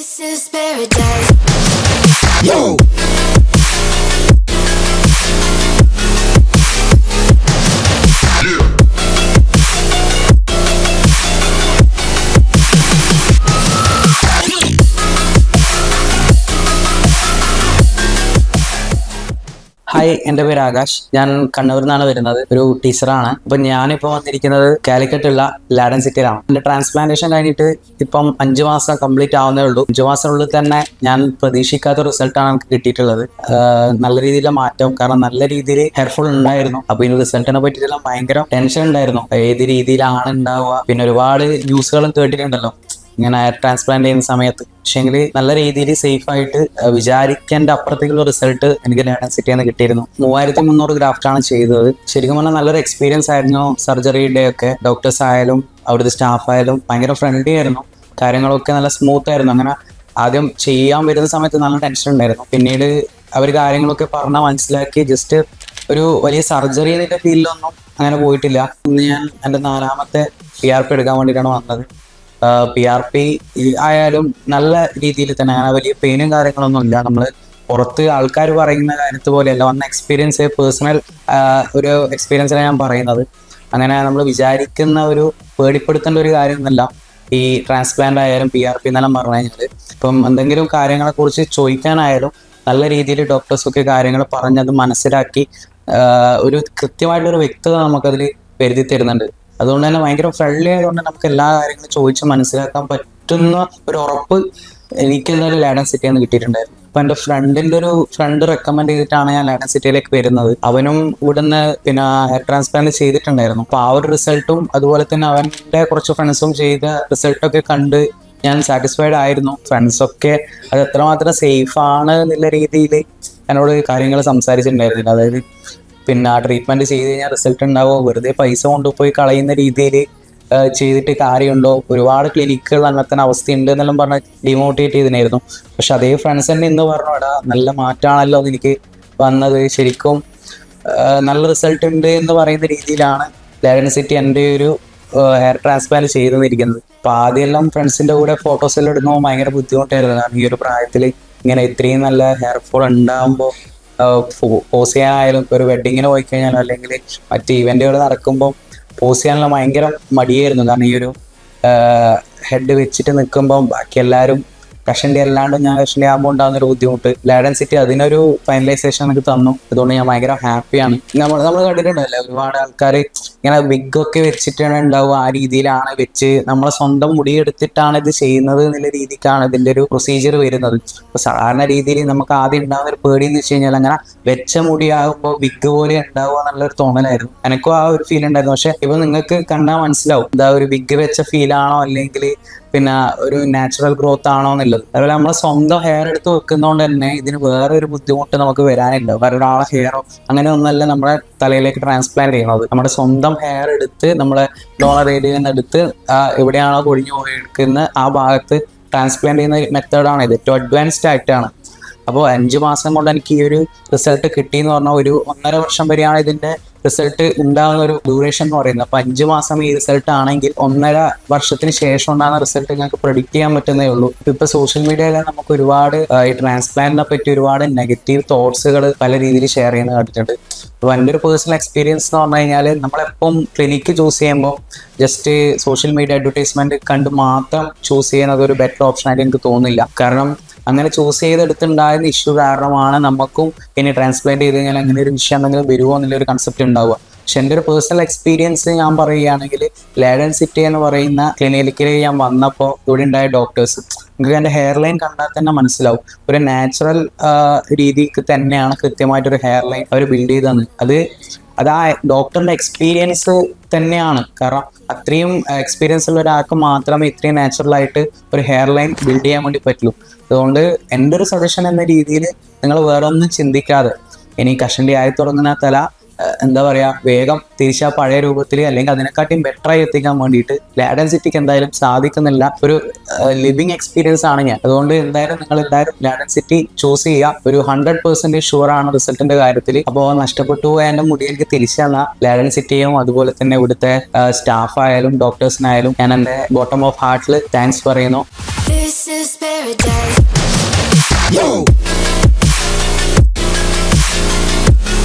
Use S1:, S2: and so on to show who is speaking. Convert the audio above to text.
S1: This is paradise. Yo.
S2: Hi, എൻ്റെ പേര് ആകാശ്. ഞാൻ കണ്ണൂരിൽ നിന്നാണ് വരുന്നത്. ഒരു ടീച്ചറാണ്. അപ്പം ഞാനിപ്പോൾ വന്നിരിക്കുന്നത് കാലിക്കറ്റുള്ള ലാഡൻ സിറ്റിയിലാണ്. എൻ്റെ ട്രാൻസ്പ്ലാന്റേഷൻ കഴിഞ്ഞിട്ട് ഇപ്പം 5 മാസം കംപ്ലീറ്റ് ആവുന്നേ ഉള്ളൂ. 5 മാസത്തിനുള്ളിൽ തന്നെ ഞാൻ പ്രതീക്ഷിക്കാത്ത റിസൾട്ടാണ് എനിക്ക് കിട്ടിയിട്ടുള്ളത്. നല്ല രീതിയിലുള്ള മാറ്റം, കാരണം നല്ല രീതിയിൽ ഹെയർഫോൾ ഉണ്ടായിരുന്നു. അപ്പോൾ ഇതിന് റിസൾട്ടിനെ പറ്റിയിട്ടെല്ലാം ഭയങ്കര ടെൻഷൻ ഉണ്ടായിരുന്നു. ഏത് രീതിയിലാണ് ഉണ്ടാവുക, പിന്നെ ഒരുപാട് ന്യൂസുകളും കേട്ടിട്ടുണ്ടല്ലോ ഇങ്ങനെ ഹെയർ ട്രാൻസ്പ്ലാന്റ് ചെയ്യുന്ന സമയത്ത്. പക്ഷേങ്കിൽ നല്ല രീതിയിൽ സേഫ് ആയിട്ട് വിചാരിക്കേണ്ട അപ്പുറത്തേക്കുള്ള റിസൾട്ട് എനിക്ക് ലാഡൻ സിറ്റിയിൽ നിന്ന് കിട്ടിയിരുന്നു. 3300 ഗ്രാഫ്റ്റാണ് ചെയ്തത്. ശരിക്കും പറഞ്ഞാൽ നല്ലൊരു എക്സ്പീരിയൻസ് ആയിരുന്നു. സർജറിയുടെ ഒക്കെ ഡോക്ടേഴ്സ് ആയാലും അവിടുത്തെ സ്റ്റാഫ് ആയാലും ഭയങ്കര ഫ്രണ്ട്ലി ആയിരുന്നു. കാര്യങ്ങളൊക്കെ നല്ല സ്മൂത്ത് ആയിരുന്നു. അങ്ങനെ ആദ്യം ചെയ്യാൻ വരുന്ന സമയത്ത് നല്ല ടെൻഷൻ ഉണ്ടായിരുന്നു. പിന്നീട് അവർ കാര്യങ്ങളൊക്കെ പറഞ്ഞാൽ മനസ്സിലാക്കി ജസ്റ്റ് ഒരു വലിയ സർജറി എന്നതിൻ്റെ ഫീൽഡിലൊന്നും അങ്ങനെ പോയിട്ടില്ല. ഇന്ന് ഞാൻ എൻ്റെ 4ാമത്തെ PRP എടുക്കാൻ വേണ്ടിയിട്ടാണ് വന്നത്. PRP ആയാലും നല്ല രീതിയിൽ തന്നെ, അങ്ങനെ വലിയ പെയിനും കാര്യങ്ങളൊന്നും ഇല്ല. നമ്മൾ പുറത്ത് ആൾക്കാർ പറയുന്ന കാര്യത്ത് പോലെയല്ല, വന്ന എക്സ്പീരിയൻസ്, പേഴ്സണൽ ഒരു എക്സ്പീരിയൻസിലാണ് ഞാൻ പറയുന്നത്. അങ്ങനെ നമ്മൾ വിചാരിക്കുന്ന ഒരു പേടിപ്പെടുത്തേണ്ട ഒരു കാര്യമൊന്നുമല്ല ഈ ട്രാൻസ്പ്ലാന്റ് ആയാലും PRP എന്നെല്ലാം പറഞ്ഞു കഴിഞ്ഞാൽ. ഇപ്പം എന്തെങ്കിലും കാര്യങ്ങളെക്കുറിച്ച് ചോദിക്കാനായാലും നല്ല രീതിയിൽ ഡോക്ടേഴ്സൊക്കെ കാര്യങ്ങൾ പറഞ്ഞത് മനസ്സിലാക്കി ഒരു കൃത്യമായിട്ടൊരു വ്യക്തത നമുക്കതിൽ വരുത്തി തരുന്നുണ്ട്. അതുകൊണ്ട് തന്നെ ഭയങ്കര ഫ്രണ്ട്ലി ആയതുകൊണ്ട് നമുക്ക് എല്ലാ കാര്യങ്ങളും ചോദിച്ച് മനസ്സിലാക്കാൻ പറ്റുന്ന ഒരു ഉറപ്പ് എനിക്ക് എന്തായാലും ലാഡൻ സിറ്റിയിൽ നിന്ന് കിട്ടിയിട്ടുണ്ടായിരുന്നു. അപ്പം എൻ്റെ ഫ്രണ്ടിൻ്റെ ഒരു ഫ്രണ്ട് റെക്കമെൻഡ് ചെയ്തിട്ടാണ് ഞാൻ ലാഡൻ സിറ്റിയിലേക്ക് വരുന്നത്. അവനും ഇവിടുന്ന് പിന്നെ ഹെയർ ട്രാൻസ്പ്ലാന്റ് ചെയ്തിട്ടുണ്ടായിരുന്നു. അപ്പോൾ ആ ഒരു റിസൾട്ടും അതുപോലെ തന്നെ അവൻ്റെ കുറച്ച് ഫ്രണ്ട്സും ചെയ്ത റിസൾട്ടൊക്കെ കണ്ട് ഞാൻ സാറ്റിസ്ഫൈഡ് ആയിരുന്നു. ഫ്രണ്ട്സൊക്കെ അത് എത്രമാത്രം സേഫാണ് എന്നുള്ള രീതിയിൽ എന്നോട് കാര്യങ്ങൾ സംസാരിച്ചിട്ടുണ്ടായിരുന്നില്ല. അതായത് പിന്നെ ആ ട്രീറ്റ്മെൻറ്റ് ചെയ്ത് കഴിഞ്ഞാൽ റിസൾട്ട് ഉണ്ടാവുമോ, വെറുതെ പൈസ കൊണ്ടുപോയി കളയുന്ന രീതിയിൽ ചെയ്തിട്ട് കാര്യമുണ്ടോ, ഒരുപാട് ക്ലിനിക്കുകൾ അങ്ങനത്തെ അവസ്ഥയുണ്ട് എന്നെല്ലാം പറഞ്ഞ് ഡിമോട്ടിവേറ്റ് ചെയ്തിട്ടുണ്ടായിരുന്നു. പക്ഷെ അതേ ഫ്രണ്ട്സ് തന്നെ ഇന്ന് പറഞ്ഞു, എടാ നല്ല മാറ്റമാണല്ലോ എന്ന് എനിക്ക് വന്നത്, ശരിക്കും നല്ല റിസൾട്ട് ഉണ്ട് എന്ന് പറയുന്ന രീതിയിലാണ് ലാഡൻ സിറ്റി എൻ്റെ ഒരു ഹെയർ ട്രാൻസ്പ്ലാന്റ് ചെയ്തുകൊണ്ടിരിക്കുന്നത്. അപ്പോൾ ആദ്യമെല്ലാം ഫ്രണ്ട്സിൻ്റെ കൂടെ ഫോട്ടോസെല്ലാം ഇടുമ്പോൾ ഭയങ്കര ബുദ്ധിമുട്ടായിരുന്നു. കാരണം ഈ ഒരു പ്രായത്തിൽ ഇങ്ങനെ ഇത്രയും നല്ല ഹെയർ ഫോൾ ഉണ്ടാകുമ്പോൾ പോസ് ചെയ്യാനായാലും, ഒരു വെഡിങ്ങിന് പോയി കഴിഞ്ഞാലും അല്ലെങ്കിൽ മറ്റ് ഇവൻറ്റുകൾ നടക്കുമ്പോൾ പോസ് ചെയ്യാനുള്ള ഭയങ്കര മടിയായിരുന്നു. കാരണം ഈ ഒരു ഹെഡ് വെച്ചിട്ട് നിൽക്കുമ്പോൾ ബാക്കി എല്ലാവരും കഷണ്ടി അല്ലാണ്ട് ഞാൻ കഷണ്ടി ആകുമ്പോൾ ഉണ്ടാകുന്നൊരു ബുദ്ധിമുട്ട് ലാഡൻ സിറ്റി അതിനൊരു ഫൈനലൈസേഷൻ എനിക്ക് തന്നു. അതുകൊണ്ട് ഞാൻ ഭയങ്കര ഹാപ്പിയാണ്. നമ്മൾ കണ്ടിട്ടുണ്ടല്ലോ ഒരുപാട് ആൾക്കാർ ഇങ്ങനെ വിഗൊക്കെ വെച്ചിട്ടാണ് ഉണ്ടാവുക, ആ രീതിയിലാണ് വെച്ച് നമ്മളെ സ്വന്തം മുടി എടുത്തിട്ടാണ് ഇത് ചെയ്യുന്നത് എന്നുള്ള രീതിക്കാണ് ഇതിൻ്റെ ഒരു പ്രൊസീജിയർ വരുന്നത്. അപ്പോൾ സാധാരണ രീതിയിൽ നമുക്ക് ആദ്യം ഉണ്ടാകുന്ന ഒരു പേടി എന്ന് വെച്ച് കഴിഞ്ഞാൽ അങ്ങനെ വെച്ച മുടിയാകുമ്പോൾ വിഗ് പോലെ ഉണ്ടാവുക എന്നുള്ളൊരു തോന്നലായിരുന്നു. എനിക്കും ആ ഒരു ഫീൽ ഉണ്ടായിരുന്നു. പക്ഷെ ഇപ്പൊ നിങ്ങൾക്ക് കണ്ടാൽ മനസ്സിലാവും എന്താ ഒരു വിഗ് വെച്ച ഫീലാണോ അല്ലെങ്കിൽ പിന്നെ ഒരു നാച്ചുറൽ ഗ്രോത്ത് ആണോ എന്നുള്ളത്. അതുപോലെ നമ്മൾ സ്വന്തം ഹെയർ എടുത്ത് വെക്കുന്നതുകൊണ്ട് തന്നെ ഇതിന് വേറെ ഒരു ബുദ്ധിമുട്ട് നമുക്ക് വരാനില്ല. വേറെ ഒരാളെ ഹെയറോ അങ്ങനെ ഒന്നല്ല നമ്മുടെ തലയിലേക്ക് ട്രാൻസ്പ്ലാന്റ് ചെയ്യുന്നത്. നമ്മുടെ സ്വന്തം ഹെയർ എടുത്ത് നമ്മളെ ഡോണർ ഏരിയയിൽ നിന്ന് എടുത്ത് എവിടെയാണോ കൊഴിഞ്ഞു പോയി എടുക്കുന്ന ആ ഭാഗത്ത് ട്രാൻസ്പ്ലാന്റ് ചെയ്യുന്ന മെത്തേഡാണ് ഇത്. ഏറ്റവും അഡ്വാൻസ്ഡ് ആയിട്ടാണ്. അപ്പോൾ 5 മാസം കൊണ്ട് എനിക്ക് ഈ ഒരു റിസൾട്ട് കിട്ടിയെന്ന് പറഞ്ഞാൽ ഒരു 1.5 വർഷം വരെയാണ് ഇതിൻ്റെ റിസൾട്ട് ഉണ്ടാകുന്ന ഒരു ഡ്യൂറേഷൻ എന്ന് പറയുന്നത്. അപ്പോൾ 5 മാസം ഈ റിസൾട്ട് ആണെങ്കിൽ 1.5 വർഷത്തിന് ശേഷം ഉണ്ടാകുന്ന റിസൾട്ട് ഞങ്ങൾക്ക് പ്രഡിക്റ്റ് ചെയ്യാൻ പറ്റുന്നേ ഉള്ളൂ. ഇപ്പോൾ സോഷ്യൽ മീഡിയയിൽ നമുക്ക് ഒരുപാട് ഈ ട്രാൻസ്പ്ലാന്റിനെ പറ്റി ഒരുപാട് നെഗറ്റീവ് തോട്ട്സുകൾ പല രീതിയിൽ ഷെയർ ചെയ്യുന്നത് കണ്ടിട്ടുണ്ട്. അപ്പോൾ എൻ്റെ ഒരു പേഴ്സണൽ എക്സ്പീരിയൻസ് എന്ന് പറഞ്ഞു കഴിഞ്ഞാൽ നമ്മളെപ്പം ക്ലിനിക്ക് ചൂസ് ചെയ്യുമ്പോൾ ജസ്റ്റ് സോഷ്യൽ മീഡിയ അഡ്വർടൈസ്മെൻറ്റ് കണ്ട് മാത്രം ചൂസ് ചെയ്യുന്നത് ഒരു ബെറ്റർ ഓപ്ഷനായിട്ട് എനിക്ക് തോന്നുന്നില്ല. കാരണം അങ്ങനെ ചൂസ് ചെയ്തെടുത്തുണ്ടായിരുന്ന ഇഷ്യൂ കാരണമാണ് നമുക്കും ഇനി ട്രാൻസ്പ്ലാന്റ് ചെയ്ത് കഴിഞ്ഞാൽ അങ്ങനെ ഒരു വിഷയം എന്തെങ്കിലും വരുമോ എന്നുള്ളൊരു കൺസെപ്റ്റ് ഉണ്ടാവുക. പക്ഷെ എൻ്റെ ഒരു പേഴ്സണൽ എക്സ്പീരിയൻസ് ഞാൻ പറയുകയാണെങ്കിൽ ലാഡൻ സിറ്റി എന്ന് പറയുന്ന ക്ലിനിക്കിൽ ഞാൻ വന്നപ്പോൾ ഇവിടെ ഉണ്ടായ ഡോക്ടേഴ്സ്, നിങ്ങൾക്ക് എൻ്റെ ഹെയർ ലൈൻ കണ്ടാൽ തന്നെ മനസ്സിലാവും ഒരു നാച്ചുറൽ രീതിക്ക് തന്നെയാണ് കൃത്യമായിട്ടൊരു ഹെയർ ലൈൻ അവർ ബിൽഡ് ചെയ്തത്. അത് ആ ഡോക്ടറിൻ്റെ എക്സ്പീരിയൻസ് തന്നെയാണ്. കാരണം അത്രയും എക്സ്പീരിയൻസ് ഉള്ള ഒരാൾക്ക് മാത്രമേ ഇത്രയും നാച്ചുറലായിട്ട് ഒരു ഹെയർ ലൈൻ ബിൽഡ് ചെയ്യാൻ വേണ്ടി പറ്റുള്ളൂ. അതുകൊണ്ട് എൻ്റെ ഒരു സജഷൻ എന്ന രീതിയിൽ നിങ്ങൾ വേറെ ഒന്നും ചിന്തിക്കാതെ ഇനി കഷണ്ടി ആയി തുടങ്ങുന്ന തല എന്താ പറയുക വേഗം തിരിച്ചാ പഴയ രൂപത്തിൽ അല്ലെങ്കിൽ അതിനെക്കാട്ടിയും ബെറ്ററായി എത്തിക്കാൻ വേണ്ടിയിട്ട് ലാഡൻ സിറ്റിക്ക് എന്തായാലും സാധിക്കുന്നില്ല. ഒരു ലിവിങ് എക്സ്പീരിയൻസ് ആണ് ഞാൻ. അതുകൊണ്ട് നിങ്ങൾ എന്തായാലും ലാഡൻ സിറ്റി ചൂസ് ചെയ്യുക. ഒരു 100% ഷുവറാണ് റിസൾട്ടിന്റെ കാര്യത്തിൽ. അപ്പോൾ നഷ്ടപ്പെട്ടു പോയ എൻ്റെ മുടിയിലേക്ക് തിരിച്ചു തന്ന ലാഡൻ സിറ്റിയും അതുപോലെ തന്നെ ഇവിടുത്തെ സ്റ്റാഫായാലും ഡോക്ടേഴ്സിനായാലും ഞാൻ എൻ്റെ ബോട്ടം ഓഫ് ഹാർട്ടിൽ താങ്ക്സ് പറയുന്നു.
S1: Yo.